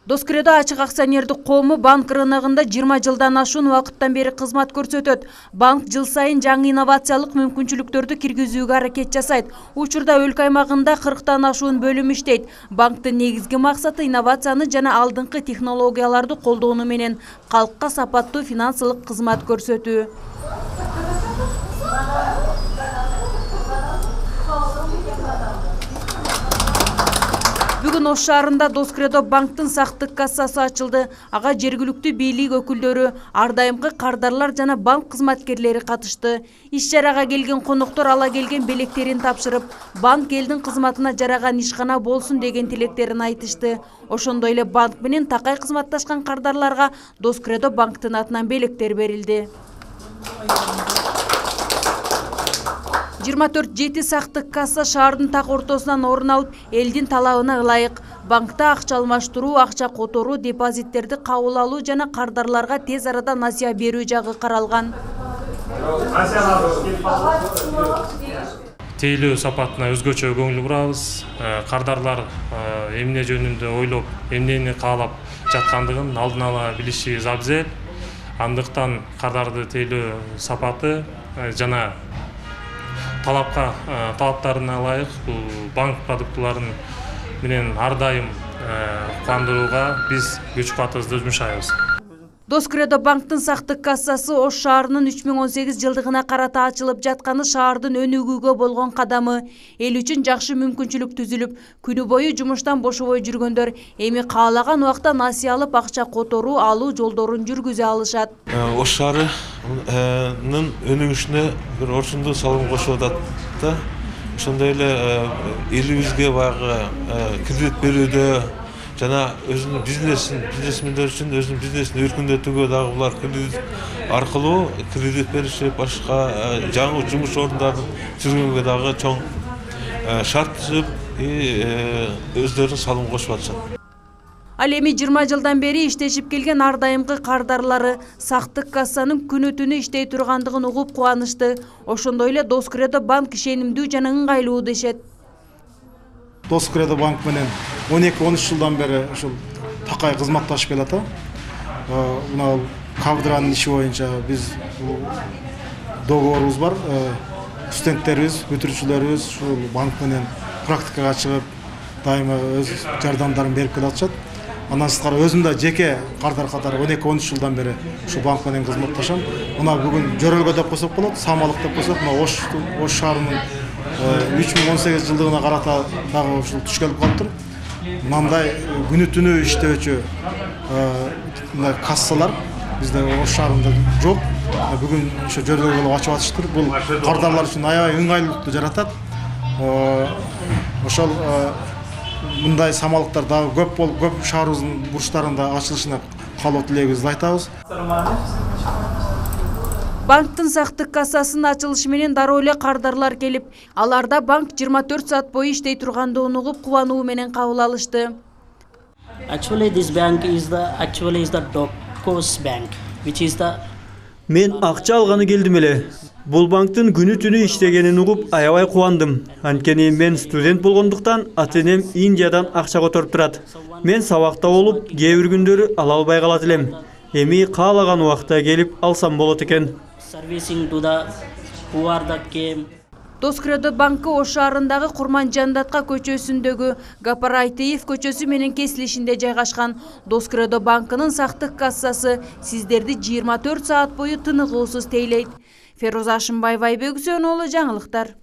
Доскредо ачык акционердик коому банк рыногунда 20 жылдан ашуун убакыттан бери кызмат көрсөтөт. Банк жыл сайын жаңы инновациялык мүмкүнчүлүктөрдү киргизүүгө аракет жасайт. Учурда өлкө аймагында 40тан ашуун бөлүм иштейт. Банктын негизги максаты инновацияны жана алдыңкы технологияларды колдонуу менен калкка сапаттуу финансылык кызмат көрсөтүү. Бүгүн Ош шаарында Доскредо банктын сактык кассасы ачылды. Ага жергиликтүү бийлик өкүлдөрү, ар дайымкы кардарлар жана банк кызматкерлери катышты. Иш-чарага келген коноктор ала келген белектерин тапшырып, банк элдин кызматына жараган ишкана болсун деген тилектерин айтышты. Ошондой эле банк менен такай кызматташкан кардарларга Доскредо банктын атынан белектер берилди. 24/7 сактык касса шаардын так ортосунан орун алып, элдин талабына ылайык. Банкта акча алмаштыруу, акча которуу, депозиттерди кабыл алуу жана кардарларга тез арада насыя берүү жагы каралган. Тейлөө сапатына өзгөчө көңүл бурабыз. Кардарлар эмне жөнүндө ойлоп, эмнени каалап жаткандыгын алдын ала билиши абзел. Андыктан кардарды тейлөө сапаты жана талаптарына ылайык бул банк продуктуларын менен ар дайым кубандырууга биз күч кубатыбызды жумшайбыз. Доскредо банктын сактык кассасы Ош шаарынын 3018 жылдыгына карата ачылып жатканы шаардын өнүгүүгө болгон кадамы. Эл үчүн жакшы мүмкүнчүлүк түзүлүп, күнү бою жумуштан бошобой жүргөндөр эми каалаган убакта насыя алып акча которуу, алуу жолдорун жүргүзө алышат. Ош шаарынын өнүгүшүнө бир орчундуу салым кошуп атат да. Ошондой эле элибизге баягы кредит берүүдө жана өзүнүн бизнесмендер үчүн өзүнүн бизнесин өркүндөтүүгө дагы булар кредит аркылуу кредит беришип, башка жаңы жумуш орундарын түзгөнгө дагы чоң шарт түзүп, өздөрүнүн салым кошуп атышат. Ал эми 20 жылдан бери иштешип келген ар дайымкы кардарлары сактык кассанын күнү түнү иштей тургандыгын угуп кубанышты. Ошондой эле Доскредо банк ишенимдүү жана ыңгайлуу дешет. Доскредо банк менен 12-13 жылдан бери ушул такай кызматташып келатат. Мына кабдранын иши боюнча биз договорубуз бар. Студенттерибиз, бүтүрүүчүлөрүбүз ушул банк менен практикага чыгып, дайыма өз жардамдарын берип келатышат. Андан сырткары өзүм да жеке кардар катары 12-13 жылдан бери ушул банк менен кызматташам. Мына бүгүн жөрөлгө деп койсок болот, самалык деп койсок, мына Ош шаарынын 3018 жылдыгына карата дагы ушул түш келип калыптыр. Мындай күнү түнү иштөөчү кассалар бизде Ош шаарында жок. Бүгүн ошо жөргө болуп ачып атыштыр. Бул кардарлар үчүн аябай ыңгайлуулукту жаратат. Ошол мындай самалыктар дагы көп болуп, көп шаарыбыздын бурчтарында ачылышына каалоо тилегибизди айтабыз. Банктын сактык кассасынын ачылышы менен дароо эле кардарлар келип, аларда банк 24 саат бою иштей тургандыгын угуп кубануу менен кабыл алышты. Actually this bank is the Dokos bank, which is the Мен акча алганы келдим эле. Бул банктын күнү түнү иштегенин угуп аябай кубандым. Анткени мен студент болгондуктан ата-энем Индиядан акча которуп турат. Мен сабакта болуп, кээ бир күндөрү ала албай калат элем. Эми каалаган убакта келип алсам болот экен. servicing to the who are the came. Доскредо банкы Ош шаарындагы Курманжандатка көчөсүндөгү Гапарайтиев көчөсү менен кесилишинде жайгашкан. Доскредо банкынын сактык кассасы сиздерди 24 саат бою тыныгуусуз тейлейт. Феруза Ашымбаева, Айбек Үсөнұлы, жаңылыктар.